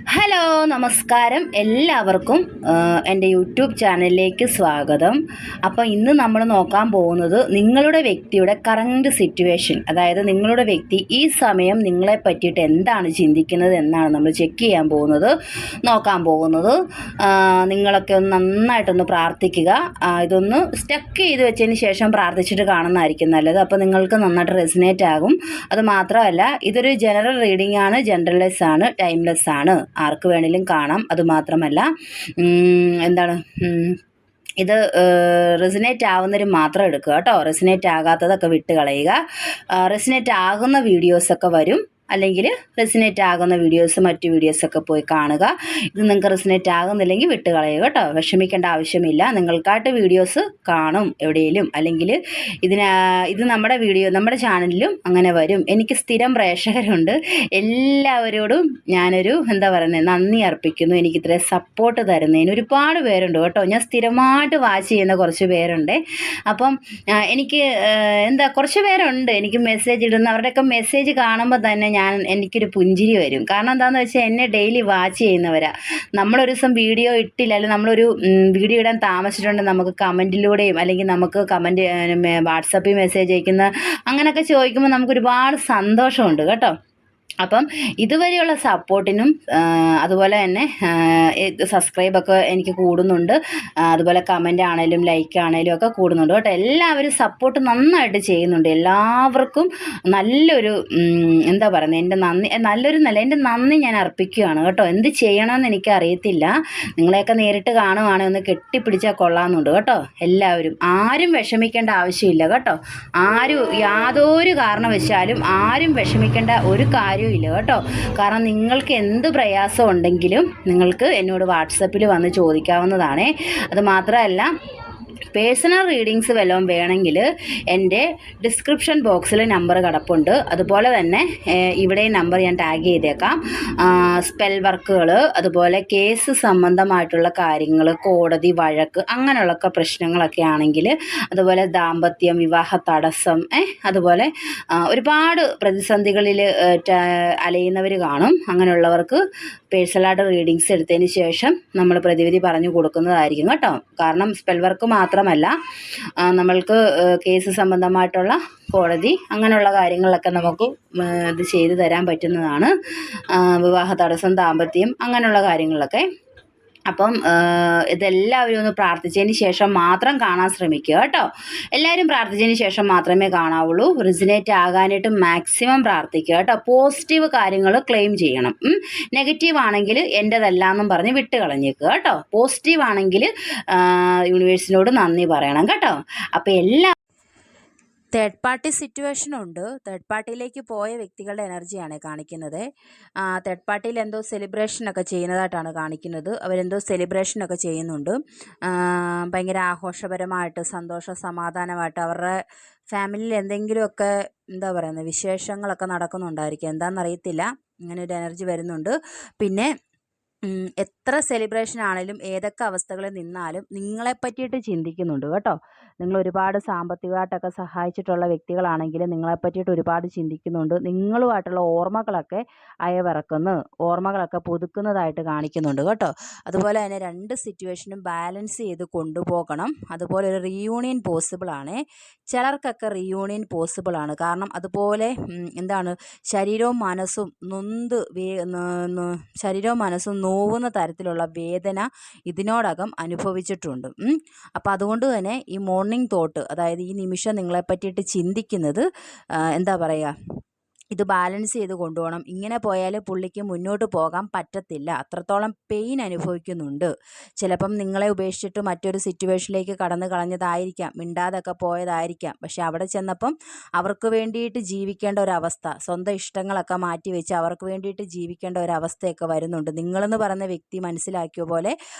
Hello നമസ്കാരം എല്ലാവർക്കും എൻ്റെ യൂട്യൂബ് ചാനലിലേക്ക് സ്വാഗതം. അപ്പോൾ ഇന്ന് നമ്മൾ നോക്കാൻ പോകുന്നത് നിങ്ങളുടെ വ്യക്തിയുടെ കറൻറ്റ് സിറ്റുവേഷൻ, അതായത് നിങ്ങളുടെ വ്യക്തി ഈ സമയം നിങ്ങളെ പറ്റിയിട്ട് എന്താണ് ചിന്തിക്കുന്നത് എന്നാണ് നമ്മൾ ചെക്ക് ചെയ്യാൻ പോകുന്നത്, നോക്കാൻ പോകുന്നത്. നിങ്ങളൊക്കെ ഒന്ന് നന്നായിട്ടൊന്ന് പ്രാർത്ഥിക്കുക. ഇതൊന്ന് സ്റ്റക്ക് ചെയ്ത് വെച്ചതിന് ശേഷം പ്രാർത്ഥിച്ചിട്ട് കാണുന്നതായിരിക്കും നല്ലത്. അപ്പോൾ നിങ്ങൾക്ക് നന്നായിട്ട് റെസിനേറ്റ് ആകും. അത് മാത്രമല്ല, ഇതൊരു ജനറൽ റീഡിംഗ് ആണ്, ജനറൽലെസ് ആണ്, ടൈംലെസ് ആണ്, ആർക്ക് വേണമെങ്കിലും കാണാം. അതുമാത്രമല്ല ഇത് റെസിനേറ്റ് ആവുന്നവർ മാത്രം എടുക്കുക കേട്ടോ. റെസിനേറ്റ് ആകാത്തതൊക്കെ വിട്ട് കളയുക. റെസിനേറ്റ് ആകുന്ന വീഡിയോസൊക്കെ വരും, അല്ലെങ്കിൽ റെസിനേറ്റ് ആകുന്ന മറ്റു വീഡിയോസൊക്കെ പോയി കാണുക. ഇത് നിങ്ങൾക്ക് റെസിനേറ്റ് ആകുന്നില്ലെങ്കിൽ വിട്ട് കളയുക കേട്ടോ. വിഷമിക്കേണ്ട ആവശ്യമില്ല. നിങ്ങൾക്കായിട്ട് വീഡിയോസ് കാണും എവിടെയെങ്കിലും, അല്ലെങ്കിൽ ഇത് നമ്മുടെ ചാനലിലും അങ്ങനെ വരും. എനിക്ക് സ്ഥിരം പ്രേക്ഷകരുണ്ട്. എല്ലാവരോടും ഞാനൊരു നന്ദി അർപ്പിക്കുന്നു. എനിക്ക് ഇത്രയും സപ്പോർട്ട് തരുന്നതിന് ഒരുപാട് പേരുണ്ട് കേട്ടോ. ഞാൻ സ്ഥിരമായിട്ട് വാച്ച് ചെയ്യുന്ന കുറച്ച് പേരുണ്ട്. അപ്പം എനിക്ക് കുറച്ച് പേരുണ്ട് എനിക്ക് മെസ്സേജ് ഇടുന്ന. അവരുടെയൊക്കെ മെസ്സേജ് കാണുമ്പോൾ തന്നെ എനിക്കൊരു പുഞ്ചിരി വരും. കാരണം എന്താണെന്ന് വെച്ചാൽ എന്നെ ഡെയിലി വാച്ച് ചെയ്യുന്നവരാ. നമ്മളൊരു ദിവസം വീഡിയോ ഇട്ടില്ല, അല്ലെങ്കിൽ നമ്മളൊരു വീഡിയോ ഇടാൻ താമസിച്ചിട്ടുണ്ടെങ്കിൽ നമുക്ക് കമൻറ്റിലൂടെയും, അല്ലെങ്കിൽ നമുക്ക് വാട്സപ്പിൽ മെസ്സേജ് അയക്കുന്ന അങ്ങനെയൊക്കെ ചോദിക്കുമ്പോൾ നമുക്ക് ഒരുപാട് സന്തോഷമുണ്ട് കേട്ടോ. അപ്പം ഇതുവരെയുള്ള സപ്പോർട്ടിനും അതുപോലെ തന്നെ സബ്സ്ക്രൈബൊക്കെ എനിക്ക് കൂടുന്നുണ്ട്. അതുപോലെ കമൻ്റ് ആണേലും ലൈക്ക് ആണേലും ഒക്കെ കൂടുന്നുണ്ട് കേട്ടോ. എല്ലാവരും സപ്പോർട്ട് നന്നായിട്ട് ചെയ്യുന്നുണ്ട്. എല്ലാവർക്കും നല്ലൊരു എൻ്റെ നന്ദി ഞാൻ അർപ്പിക്കുകയാണ് കേട്ടോ. എന്ത് ചെയ്യണമെന്ന് എനിക്ക് അറിയത്തില്ല. നിങ്ങളെയൊക്കെ നേരിട്ട് കാണുവാണെങ്കിൽ ഒന്ന് കെട്ടിപ്പിടിച്ചാൽ കൊള്ളാമെന്നുണ്ട് കേട്ടോ. എല്ലാവരും ആരും വിഷമിക്കേണ്ട ആവശ്യമില്ല കേട്ടോ. യാതൊരു കാരണവശാലും ആരും വിഷമിക്കേണ്ട ഒരു കാര്യവും ഇല്ല കേട്ടോ. കാരണം നിങ്ങൾക്ക് എന്ത് പ്രയാസം ഉണ്ടെങ്കിലും നിങ്ങൾക്ക് എന്നോട് വാട്സപ്പിൽ വന്ന് ചോദിക്കാവുന്നതാണ്. അത് മാത്രമല്ല, പേഴ്സണൽ റീഡിങ്സ് വല്ലതും വേണമെങ്കിൽ എൻ്റെ ഡിസ്ക്രിപ്ഷൻ ബോക്സിൽ നമ്പർ കിടപ്പുണ്ട്. അതുപോലെ തന്നെ ഇവിടെ നമ്പർ ഞാൻ ടാഗ് ചെയ്തേക്കാം. സ്പെൽ വർക്കുകൾ, അതുപോലെ കേസ് സംബന്ധമായിട്ടുള്ള കാര്യങ്ങൾ, കോടതി വഴക്ക്, അങ്ങനെയുള്ളൊക്കെ പ്രശ്നങ്ങളൊക്കെ ആണെങ്കിൽ, അതുപോലെ ദാമ്പത്യം, വിവാഹ തടസ്സം, അതുപോലെ ഒരുപാട് പ്രതിസന്ധികളിൽ അലയുന്നവർ കാണും. അങ്ങനെയുള്ളവർക്ക് പേഴ്സണലായിട്ട് റീഡിങ്സ് എടുത്തതിന് ശേഷം നമ്മൾ പ്രതിവിധി പറഞ്ഞു കൊടുക്കുന്നതായിരിക്കും കേട്ടോ. കാരണം സ്പെൽ വർക്ക് മാത്രമല്ല, നമ്മൾക്ക് കേസ് സംബന്ധമായിട്ടുള്ള കോടതി അങ്ങനെയുള്ള കാര്യങ്ങളൊക്കെ നമുക്ക് ഇത് ചെയ്തു തരാൻ പറ്റുന്നതാണ്. വിവാഹ തടസ്സം, ദാമ്പത്യം, അങ്ങനെയുള്ള കാര്യങ്ങളൊക്കെ. അപ്പം ഇതെല്ലാവരും ഒന്ന് പ്രാർത്ഥിച്ചതിന് ശേഷം മാത്രം കാണാൻ ശ്രമിക്കുക കേട്ടോ. എല്ലാവരും പ്രാർത്ഥിച്ചതിന് ശേഷം മാത്രമേ കാണാവുള്ളൂ. റെസിനേറ്റ് ആകാനായിട്ട് മാക്സിമം പ്രാർത്ഥിക്കുക കേട്ടോ. പോസിറ്റീവ് കാര്യങ്ങൾ ക്ലെയിം ചെയ്യണം. നെഗറ്റീവ് ആണെങ്കിൽ എൻ്റെതല്ല എന്നും പറഞ്ഞ് വിട്ട് കളഞ്ഞേക്കുക കേട്ടോ. പോസിറ്റീവ് ആണെങ്കിൽ യൂണിവേഴ്സിനോട് നന്ദി പറയണം കേട്ടോ. അപ്പോൾ തേർഡ് പാർട്ടി സിറ്റുവേഷനുണ്ട്. തേർഡ് പാർട്ടിയിലേക്ക് പോയ വ്യക്തികളുടെ എനർജിയാണ് കാണിക്കുന്നത്. തേർഡ് പാർട്ടിയിൽ എന്തോ സെലിബ്രേഷനൊക്കെ ചെയ്യുന്നതായിട്ടാണ് കാണിക്കുന്നത്. അവരെന്തോ സെലിബ്രേഷനൊക്കെ ചെയ്യുന്നുണ്ട്. ഭയങ്കര ആഘോഷപരമായിട്ട്, സമാധാനമായിട്ട് അവരുടെ ഫാമിലിയിൽ എന്തെങ്കിലുമൊക്കെ വിശേഷങ്ങളൊക്കെ നടക്കുന്നുണ്ടായിരിക്കും. എന്താണെന്നറിയത്തില്ല, ഇങ്ങനെ ഒരു എനർജി വരുന്നുണ്ട്. പിന്നെ എത്ര സെലിബ്രേഷൻ ആണെങ്കിലും, ഏതൊക്കെ അവസ്ഥകളിൽ നിന്നാലും നിങ്ങളെ പറ്റിയിട്ട് ചിന്തിക്കുന്നുണ്ട് കേട്ടോ. നിങ്ങൾ ഒരുപാട് സാമ്പത്തികമായിട്ടൊക്കെ സഹായിച്ചിട്ടുള്ള വ്യക്തികളാണെങ്കിൽ നിങ്ങളെ പറ്റിയിട്ട് ഒരുപാട് ചിന്തിക്കുന്നുണ്ട്. നിങ്ങളുമായിട്ടുള്ള ഓർമ്മകളൊക്കെ അയവിറക്കുന്നു, ഓർമ്മകളൊക്കെ പുതുക്കുന്നതായിട്ട് കാണിക്കുന്നുണ്ട് കേട്ടോ. അതുപോലെ തന്നെ രണ്ട് സിറ്റുവേഷനും ബാലൻസ് ചെയ്ത് കൊണ്ടുപോകണം. അതുപോലെ ഒരു റീയൂണിയൻ പോസിബിൾ ആണ്. ചിലർക്കൊക്കെ റീയൂണിയൻ പോസിബിൾ ആണ്. കാരണം അതുപോലെ ശരീരവും മനസ്സും നോവുന്ന തരത്തിലുള്ള വേദന ഇതിനോടകം അനുഭവിച്ചിട്ടുണ്ട്. അപ്പോൾ അതുകൊണ്ട് തന്നെ ഈ മോർണിംഗ് തോട്ട്, അതായത് ഈ നിമിഷം നിങ്ങളെ പറ്റിയിട്ട് ചിന്തിക്കുന്നത് ഇത് ബാലൻസ് ചെയ്ത് കൊണ്ടുപോകണം. ഇങ്ങനെ പോയാൽ പുള്ളിക്ക് മുന്നോട്ട് പോകാൻ പറ്റത്തില്ല. അത്രത്തോളം പെയിൻ അനുഭവിക്കുന്നുണ്ട്. ചിലപ്പം നിങ്ങളെ ഉപേക്ഷിച്ചിട്ട് മറ്റൊരു സിറ്റുവേഷനിലേക്ക് കടന്നു കളഞ്ഞതായിരിക്കാം, മിണ്ടാതൊക്കെ പോയതായിരിക്കാം. പക്ഷെ അവിടെ ചെന്നപ്പം അവർക്ക് വേണ്ടിയിട്ട് ജീവിക്കേണ്ട ഒരവസ്ഥ, സ്വന്തം ഇഷ്ടങ്ങളൊക്കെ മാറ്റിവെച്ച് അവർക്ക് വേണ്ടിയിട്ട് ജീവിക്കേണ്ട ഒരവസ്ഥയൊക്കെ വരുന്നുണ്ട്. നിങ്ങളെന്ന് പറയുന്ന വ്യക്തി മനസ്സിലാക്കിയ പോലെ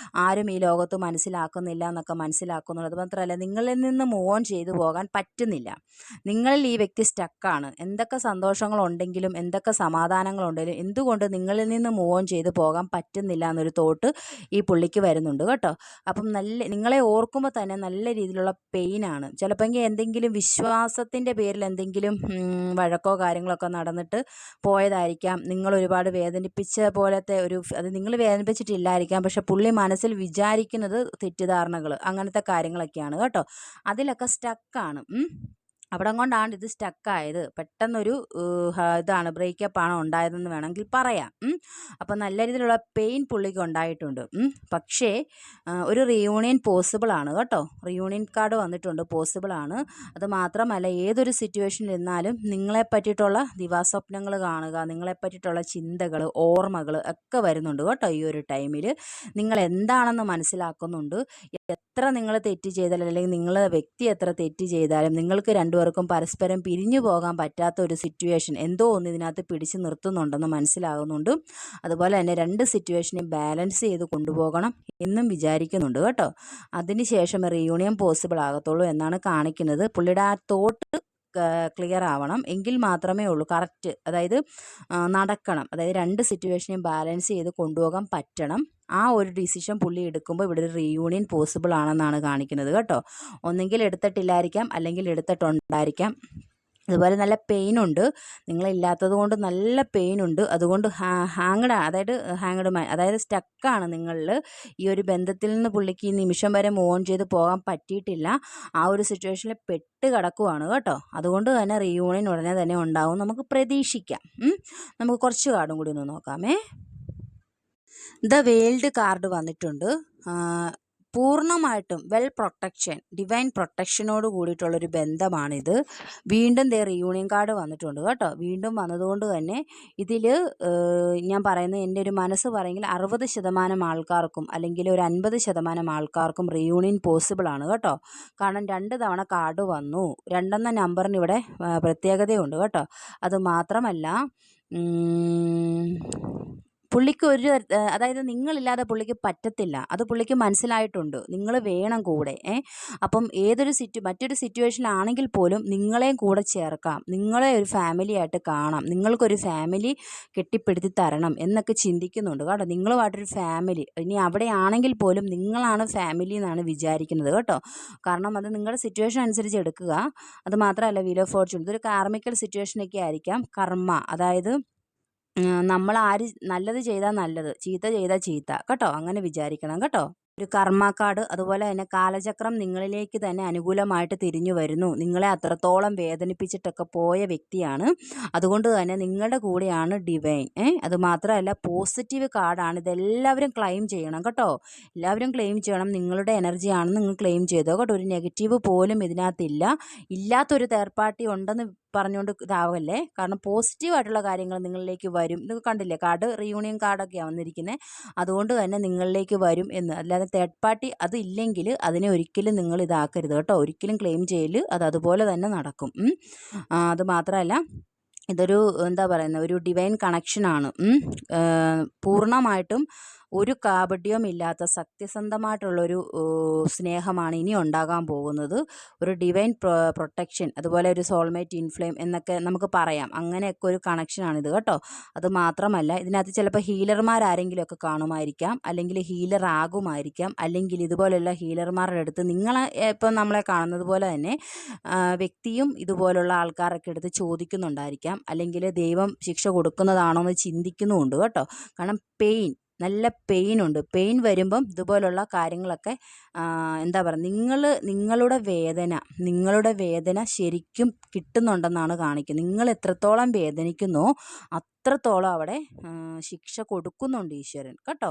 ആരും ഈ ലോകത്ത് മനസ്സിലാക്കുന്നില്ല എന്നൊക്കെ മനസ്സിലാക്കുന്നുണ്ട്. അതുമാത്രമല്ല, നിങ്ങളിൽ നിന്ന് മൂവ് ഓൺ ചെയ്തു പോകാൻ പറ്റുന്നില്ല. നിങ്ങളിൽ ഈ വ്യക്തി സ്റ്റക്കാണ്. എന്തൊക്കെ സന്തോഷങ്ങൾ പ്രശ്നങ്ങളുണ്ടെങ്കിലും എന്തൊക്കെ സമാധാനങ്ങളുണ്ടെങ്കിലും എന്തുകൊണ്ട് നിങ്ങളിൽ നിന്ന് മൂവ് ഓൺ ചെയ്ത് പോകാൻ പറ്റുന്നില്ല എന്നൊരു തോട്ട് ഈ പുള്ളിക്ക് വരുന്നുണ്ട് കേട്ടോ. അപ്പം നിങ്ങളെ ഓർക്കുമ്പോൾ തന്നെ നല്ല രീതിയിലുള്ള പെയിനാണ്. ചിലപ്പോൾ എന്തെങ്കിലും വിശ്വാസത്തിൻ്റെ പേരിൽ എന്തെങ്കിലും വഴക്കോ കാര്യങ്ങളൊക്കെ നടന്നിട്ട് പോയതായിരിക്കാം. നിങ്ങൾ ഒരുപാട് വേദനിപ്പിച്ച പോലത്തെ അത് നിങ്ങൾ വേദനിപ്പിച്ചിട്ടില്ലായിരിക്കാം, പക്ഷെ പുള്ളി മനസ്സിൽ വിചാരിക്കുന്നത് തെറ്റിദ്ധാരണകൾ അങ്ങനത്തെ കാര്യങ്ങളൊക്കെയാണ് കേട്ടോ. അതിലൊക്കെ സ്റ്റക്കാണ്. അവിടം കൊണ്ടാണ് ഇത് സ്റ്റക്കായത്. പെട്ടെന്നൊരു ഇതാണ്, ബ്രേക്കപ്പാണ് ഉണ്ടായതെന്ന് വേണമെങ്കിൽ പറയാം. അപ്പം നല്ല രീതിയിലുള്ള പെയിൻ പുള്ളിക്ക് ഉണ്ടായിട്ടുണ്ട്. പക്ഷേ ഒരു റീയൂണിയൻ പോസിബിളാണ് കേട്ടോ. റീയൂണിയൻ കാർഡ് വന്നിട്ടുണ്ട്, പോസിബിളാണ്. അത് മാത്രമല്ല, ഏതൊരു സിറ്റുവേഷനിൽ ഇരുന്നാലും നിങ്ങളെ പറ്റിയിട്ടുള്ള ദിവാസ്വപ്നങ്ങൾ കാണുക, നിങ്ങളെ പറ്റിയിട്ടുള്ള ചിന്തകൾ, ഓർമ്മകൾ ഒക്കെ വരുന്നുണ്ട് കേട്ടോ. ഈ ഒരു ടൈമിൽ നിങ്ങൾ എന്താണെന്ന് മനസ്സിലാക്കുന്നുണ്ട്. എത്ര നിങ്ങൾ തെറ്റ് ചെയ്താലും അല്ലെങ്കിൽ നിങ്ങളെ വ്യക്തി എത്ര തെറ്റ് ചെയ്താലും നിങ്ങൾക്ക് രണ്ടുപേർക്കും പരസ്പരം പിരിഞ്ഞു പോകാൻ പറ്റാത്ത ഒരു സിറ്റുവേഷൻ എന്തോ ഒന്ന് ഇതിനകത്ത് പിടിച്ചു നിർത്തുന്നുണ്ടെന്ന് മനസ്സിലാകുന്നുണ്ട്. അതുപോലെ തന്നെ രണ്ട് സിറ്റുവേഷനെ ബാലൻസ് ചെയ്ത് കൊണ്ടുപോകണം എന്നും വിചാരിക്കുന്നുണ്ട് കേട്ടോ. അതിനുശേഷം റീയൂണിയൻ പോസിബിൾ ആകത്തുള്ളൂ എന്നാണ് കാണിക്കുന്നത്. പുള്ളിയുടെ ആ തോട്ട് ക്ലിയർ ആവണം, എങ്കിൽ മാത്രമേ ഉള്ളൂ കറക്റ്റ്, അതായത് നടക്കണം. അതായത് രണ്ട് സിറ്റുവേഷനെയും ബാലൻസ് ചെയ്ത് കൊണ്ടുപോകാൻ പറ്റണം. ആ ഒരു ഡിസിഷൻ പുള്ളി എടുക്കുമ്പോൾ ഇവിടെ ഒരു റീയൂണിയൻ പോസിബിൾ ആണെന്നാണ് കാണിക്കുന്നത് കേട്ടോ. ഒന്നെങ്കിൽ എടുത്തിട്ടില്ലായിരിക്കാം, അല്ലെങ്കിൽ എടുത്തിട്ടുണ്ടായിരിക്കാം. അതുപോലെ നല്ല പെയിനുണ്ട്, നിങ്ങളില്ലാത്തത് കൊണ്ട് നല്ല പെയിനുണ്ട്. അതുകൊണ്ട് അതായത് സ്റ്റക്കാണ് നിങ്ങളിൽ. ഈ ഒരു ബന്ധത്തിൽ നിന്ന് പുള്ളിക്ക് ഈ നിമിഷം വരെ മൂവ് ഓൺ ചെയ്ത് പോകാൻ പറ്റിയിട്ടില്ല. ആ ഒരു സിറ്റുവേഷനിൽ പെട്ട് കിടക്കുവാണ് കേട്ടോ. അതുകൊണ്ട് തന്നെ റീയൂണിയൻ ഉടനെ തന്നെ ഉണ്ടാവും, നമുക്ക് പ്രതീക്ഷിക്കാം. നമുക്ക് കുറച്ച് കാർഡും കൂടി ഒന്ന് നോക്കാമേ. ദ വേൾഡ് കാർഡ് വന്നിട്ടുണ്ട്. പൂർണ്ണമായിട്ടും വെൽ പ്രൊട്ടക്ഷൻ, ഡിവൈൻ പ്രൊട്ടക്ഷനോട് കൂടിയിട്ടുള്ളൊരു ബന്ധമാണിത്. വീണ്ടും റീയൂണിയൻ കാർഡ് വന്നിട്ടുണ്ട് കേട്ടോ. വീണ്ടും വന്നതുകൊണ്ട് തന്നെ ഇതിൽ ഞാൻ പറയുന്നത്, എൻ്റെ ഒരു മനസ്സ് പറയുമെങ്കിൽ 60% ആൾക്കാർക്കും അല്ലെങ്കിൽ ഒരു 50% ആൾക്കാർക്കും റീയൂണിയൻ പോസിബിളാണ് കേട്ടോ. കാരണം 2 തവണ കാർഡ് വന്നു. 2 എന്ന നമ്പറിന് ഇവിടെ പ്രത്യേകതയുണ്ട് കേട്ടോ. അത് മാത്രമല്ല, പുള്ളിക്ക് അതായത് നിങ്ങളില്ലാതെ പുള്ളിക്ക് പറ്റത്തില്ല, അത് പുള്ളിക്ക് മനസ്സിലായിട്ടുണ്ട്. നിങ്ങൾ വേണം കൂടെ. അപ്പം മറ്റൊരു സിറ്റുവേഷനിലാണെങ്കിൽ പോലും നിങ്ങളെയും കൂടെ ചേർക്കാം, നിങ്ങളെ ഒരു ഫാമിലി ആയിട്ട് കാണാം, നിങ്ങൾക്കൊരു ഫാമിലി കെട്ടിപ്പടുത്തി തരണം എന്നൊക്കെ ചിന്തിക്കുന്നുണ്ട് കേട്ടോ. നിങ്ങളുമായിട്ടൊരു ഫാമിലി, ഇനി അവിടെ ആണെങ്കിൽ പോലും നിങ്ങളാണ് ഫാമിലി എന്നാണ് വിചാരിക്കുന്നത് കേട്ടോ. കാരണം അത് നിങ്ങളുടെ സിറ്റുവേഷൻ അനുസരിച്ച് എടുക്കുക. അത് മാത്രമല്ല, വീൽ ഓഫ് ഫോർച്യൂൺ ഇതൊരു കാർമിക്കൽ സിറ്റുവേഷനൊക്കെ ആയിരിക്കാം. കർമ്മ, അതായത് നമ്മൾ നല്ലത് ചെയ്താൽ നല്ലത്, ചീത്ത ചെയ്താൽ ചീത്ത കേട്ടോ, അങ്ങനെ വിചാരിക്കണം കേട്ടോ. ഒരു കർമ്മ കാർഡ്. അതുപോലെ തന്നെ കാലചക്രം നിങ്ങളിലേക്ക് തന്നെ അനുകൂലമായിട്ട് തിരിഞ്ഞു വരുന്നു. നിങ്ങളെ അത്രത്തോളം വേദനിപ്പിച്ചിട്ടൊക്കെ പോയ വ്യക്തിയാണ്. അതുകൊണ്ട് തന്നെ നിങ്ങളുടെ കൂടെയാണ് ഡിവൈൻ. അത് മാത്രമല്ല, പോസിറ്റീവ് കാർഡാണ്. ഇതെല്ലാവരും ക്ലെയിം ചെയ്യണം കേട്ടോ. എല്ലാവരും ക്ലെയിം ചെയ്യണം. നിങ്ങളുടെ എനർജി ആണെന്ന് നിങ്ങൾ ക്ലെയിം ചെയ്തോ കേട്ടോ. ഒരു നെഗറ്റീവ് പോലും ഇതിനകത്തില്ല. ഇല്ലാത്തൊരു തേർഡ് പാർട്ടി ഉണ്ടെന്ന് പറഞ്ഞുകൊണ്ട് ഇതാവല്ലേ. കാരണം പോസിറ്റീവായിട്ടുള്ള കാര്യങ്ങൾ നിങ്ങളിലേക്ക് വരും. ഇത് കണ്ടില്ലേ, കാർഡ് റീയൂണിയൻ കാർഡൊക്കെയാണ് വന്നിരിക്കുന്നത്. അതുകൊണ്ട് തന്നെ നിങ്ങളിലേക്ക് വരും എന്ന്. അല്ലാതെ തേർഡ് പാർട്ടി അത് ഇല്ലെങ്കിൽ അതിനെ ഒരിക്കലും നിങ്ങൾ ഇതാക്കരുത് കേട്ടോ. ഒരിക്കലും ക്ലെയിം ചെയ്യൽ, അത് അതുപോലെ തന്നെ നടക്കും. അത് മാത്രമല്ല, ഇതൊരു എന്താ പറയുന്നത്, ഒരു ഡിവൈൻ കണക്ഷനാണ്. പൂർണ്ണമായിട്ടും ഒരു കാപട്യവും ഇല്ലാത്ത സത്യസന്ധമായിട്ടുള്ളൊരു സ്നേഹമാണ് ഇനി ഉണ്ടാകാൻ പോകുന്നത്. ഒരു ഡിവൈൻ പ്രൊട്ടക്ഷൻ, അതുപോലെ ഒരു സോൾമേറ്റ് ഇൻഫ്ലെയിം എന്നൊക്കെ നമുക്ക് പറയാം. അങ്ങനെയൊക്കെ ഒരു കണക്ഷനാണിത് കേട്ടോ. അത് മാത്രമല്ല, ഇതിനകത്ത് ചിലപ്പോൾ ഹീലർമാരാരെങ്കിലുമൊക്കെ കാണുമായിരിക്കാം, അല്ലെങ്കിൽ ഹീലർ ആകുമായിരിക്കാം, അല്ലെങ്കിൽ ഇതുപോലെയുള്ള ഹീലർമാരുടെ അടുത്ത് ഇപ്പം നമ്മളെ കാണുന്നത് പോലെ തന്നെ വ്യക്തിയും ഇതുപോലുള്ള ആൾക്കാരൊക്കെ എടുത്ത് ചോദിക്കുന്നുണ്ടായിരിക്കാം, അല്ലെങ്കിൽ ദൈവം ശിക്ഷ കൊടുക്കുന്നതാണോ എന്ന് ചിന്തിക്കുന്നുമുണ്ട് കേട്ടോ. കാരണം നല്ല പെയിനുണ്ട്. പെയിൻ വരുമ്പം ഇതുപോലുള്ള കാര്യങ്ങളൊക്കെ എന്താ പറയുക, നിങ്ങളുടെ വേദന ശരിക്കും കിട്ടുന്നുണ്ടെന്നാണ് കാണിക്കുന്നത്. നിങ്ങൾ എത്രത്തോളം വേദനിക്കുന്നോ അത്രത്തോളം അവിടെ ശിക്ഷ കൊടുക്കുന്നുണ്ട് ഈശ്വരൻ കേട്ടോ.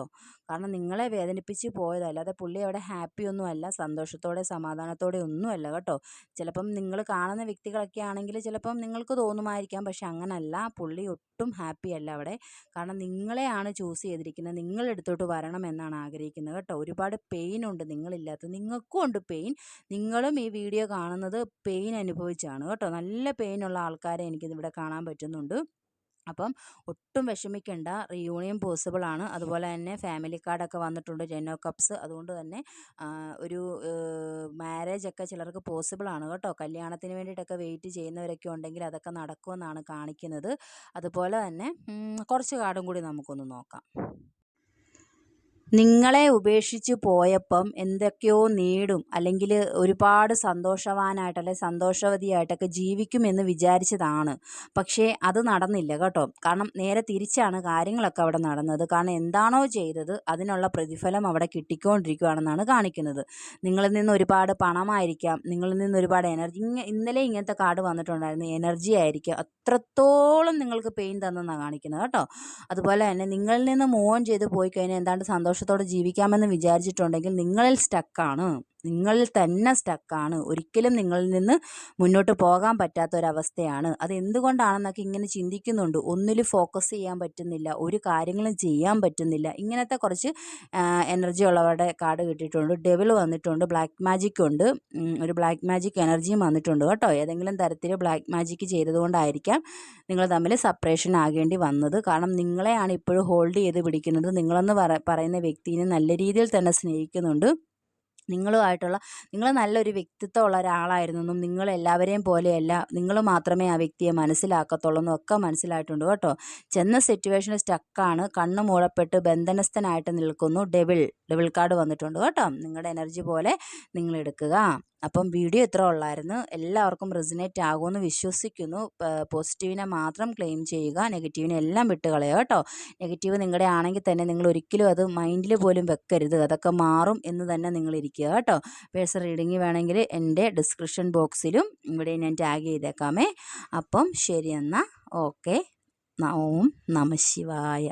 കാരണം നിങ്ങളെ വേദനിപ്പിച്ച് പോയതല്ല, അല്ലാതെ പുള്ളി അവിടെ ഹാപ്പി ഒന്നുമല്ല, സന്തോഷത്തോടെ സമാധാനത്തോടെ ഒന്നുമല്ല കേട്ടോ. ചിലപ്പം നിങ്ങൾ കാണുന്ന വ്യക്തികളൊക്കെ ആണെങ്കിൽ ചിലപ്പം നിങ്ങൾക്ക് തോന്നുമായിരിക്കാം, പക്ഷെ അങ്ങനല്ല. പുള്ളി ഒട്ടും ഹാപ്പി അല്ല അവിടെ. കാരണം നിങ്ങളെയാണ് ചൂസ് ചെയ്തിരിക്കുന്നത്, നിങ്ങളെടുത്തോട്ട് വരണം എന്നാണ് ആഗ്രഹിക്കുന്നത് കേട്ടോ. ഒരുപാട് പെയിൻ ഉണ്ട് നിങ്ങളില്ലാത്ത, നിങ്ങൾക്കും ഉണ്ട് പെയിൻ. നിങ്ങളും ഈ വീഡിയോ കാണുന്നത് പെയിൻ അനുഭവിച്ചാണ് കേട്ടോ. നല്ല പെയിനുള്ള ആൾക്കാരെ എനിക്കിതിവിടെ കാണാൻ പറ്റുന്നുണ്ട്. അപ്പം ഒട്ടും വിഷമിക്കേണ്ട, റീയൂണിയൻ പോസിബിൾ ആണ്. അതുപോലെ തന്നെ ഫാമിലി കാർഡൊക്കെ വന്നിട്ടുണ്ട്, 10 ഓഫ് കപ്സ്. അതുകൊണ്ട് തന്നെ ഒരു മാരേജ് ഒക്കെ ചിലർക്ക് പോസിബിൾ ആണ് കേട്ടോ. കല്യാണത്തിന് വേണ്ടിയിട്ടൊക്കെ വെയിറ്റ് ചെയ്യുന്നവരൊക്കെ ഉണ്ടെങ്കിൽ അതൊക്കെ നടക്കുമെന്നാണ് കാണിക്കുന്നത്. അതുപോലെ തന്നെ കുറച്ച് കാർഡും കൂടി നമുക്കൊന്ന് നോക്കാം. നിങ്ങളെ ഉപേക്ഷിച്ച് പോയപ്പം എന്തൊക്കെയോ നേടും, അല്ലെങ്കിൽ ഒരുപാട് സന്തോഷവാനായിട്ട് അല്ലെങ്കിൽ സന്തോഷവതിയായിട്ടൊക്കെ ജീവിക്കുമെന്ന് വിചാരിച്ചതാണ്. പക്ഷേ അത് നടന്നില്ല കേട്ടോ. കാരണം നേരെ തിരിച്ചാണ് കാര്യങ്ങളൊക്കെ അവിടെ നടന്നത്. കാരണം എന്താണോ ചെയ്തത് അതിനുള്ള പ്രതിഫലം അവിടെ കിട്ടിക്കൊണ്ടിരിക്കുകയാണെന്നാണ് കാണിക്കുന്നത്. നിങ്ങളിൽ നിന്ന് ഒരുപാട് പണമായിരിക്കാം, നിങ്ങളിൽ നിന്ന് ഒരുപാട് എനർജി. ഇന്നലെ ഇങ്ങനത്തെ കാർഡ് വന്നിട്ടുണ്ടായിരുന്നു, എനർജി ആയിരിക്കും. അത്രത്തോളം നിങ്ങൾക്ക് പെയിൻ തന്നെന്നാണ് കാണിക്കുന്നത് കേട്ടോ. അതുപോലെ തന്നെ നിങ്ങളിൽ നിന്ന് മൂവ് ഓൺ ചെയ്ത് പോയി കഴിഞ്ഞാൽ എന്താണ്ട് സന്തോഷത്തോടെ ജീവിക്കാമെന്ന് വിചാരിച്ചിട്ടുണ്ടെങ്കിൽ നിങ്ങളിൽ സ്റ്റക്കാണ്, നിങ്ങളിൽ തന്നെ സ്റ്റക്കാണ്. ഒരിക്കലും നിങ്ങളിൽ നിന്ന് മുന്നോട്ട് പോകാൻ പറ്റാത്തൊരവസ്ഥയാണ്. അത് എന്തുകൊണ്ടാണെന്നൊക്കെ ഇങ്ങനെ ചിന്തിക്കുന്നുണ്ട്. ഒന്നിലും ഫോക്കസ് ചെയ്യാൻ പറ്റുന്നില്ല, ഒരു കാര്യങ്ങളും ചെയ്യാൻ പറ്റുന്നില്ല. ഇങ്ങനത്തെ കുറച്ച് എനർജി ഉള്ളവരുടെ കാർഡ് കിട്ടിയിട്ടുണ്ട്. ഡെവിൾ വന്നിട്ടുണ്ട്, ബ്ലാക്ക് മാജിക് ഉണ്ട്, ഒരു ബ്ലാക്ക് മാജിക് എനർജിയും വന്നിട്ടുണ്ട് കേട്ടോ. ഏതെങ്കിലും തരത്തിൽ ബ്ലാക്ക് മാജിക് ചെയ്തതുകൊണ്ടായിരിക്കാം നിങ്ങൾ തമ്മിൽ സെപ്പറേഷൻ ആകേണ്ടി വന്നത്. കാരണം നിങ്ങളെയാണ് ഇപ്പോഴും ഹോൾഡ് ചെയ്ത് പിടിക്കുന്നത്. നിങ്ങളെന്ന് പറയുന്ന വ്യക്തിനെ നല്ല രീതിയിൽ തന്നെ സ്നേഹിക്കുന്നുണ്ട്. നിങ്ങൾ നല്ലൊരു വ്യക്തിത്വമുള്ള ഒരാളായിരുന്നെന്നും നിങ്ങൾ എല്ലാവരെയും പോലെയല്ല, നിങ്ങൾ മാത്രമേ ആ വ്യക്തിയെ മനസ്സിലാക്കത്തുള്ളൂ എന്നൊക്കെ മനസ്സിലായിട്ടുണ്ട് കേട്ടോ. ചെന്ന സിറ്റുവേഷനിൽ സ്റ്റക്കാണ്, കണ്ണ് മൂടപ്പെട്ട് ബന്ധനസ്ഥനായിട്ട് നിൽക്കുന്നു. ഡെവിൾ കാർഡ് വന്നിട്ടുണ്ട് കേട്ടോ. നിങ്ങളുടെ എനർജി പോലെ നിങ്ങൾ എടുക്കുക. അപ്പം വീഡിയോ ഇത്ര ഉള്ളായിരുന്നു. എല്ലാവർക്കും റെസിനേറ്റ് ആകുമെന്ന് വിശ്വസിക്കുന്നു. പോസിറ്റീവിനെ മാത്രം ക്ലെയിം ചെയ്യുക, നെഗറ്റീവിനെ എല്ലാം വിട്ട് കളയുക കേട്ടോ. നെഗറ്റീവ് നിങ്ങളുടെ ആണെങ്കിൽ തന്നെ നിങ്ങൾ ഒരിക്കലും അത് മൈൻഡിൽ പോലും വെക്കരുത്. അതൊക്കെ മാറും എന്ന് തന്നെ നിങ്ങൾ ഇരിക്കുക കേട്ടോ. പേഴ്സണൽ റീഡിങ് വേണമെങ്കിൽ എൻ്റെ ഡിസ്ക്രിപ്ഷൻ ബോക്സിലും ഇവിടെ ഞാൻ ടാഗ് ചെയ്തേക്കാമേ. അപ്പം ശരി എന്നാൽ ഓക്കെ. ഓം നമഃ ശിവായ.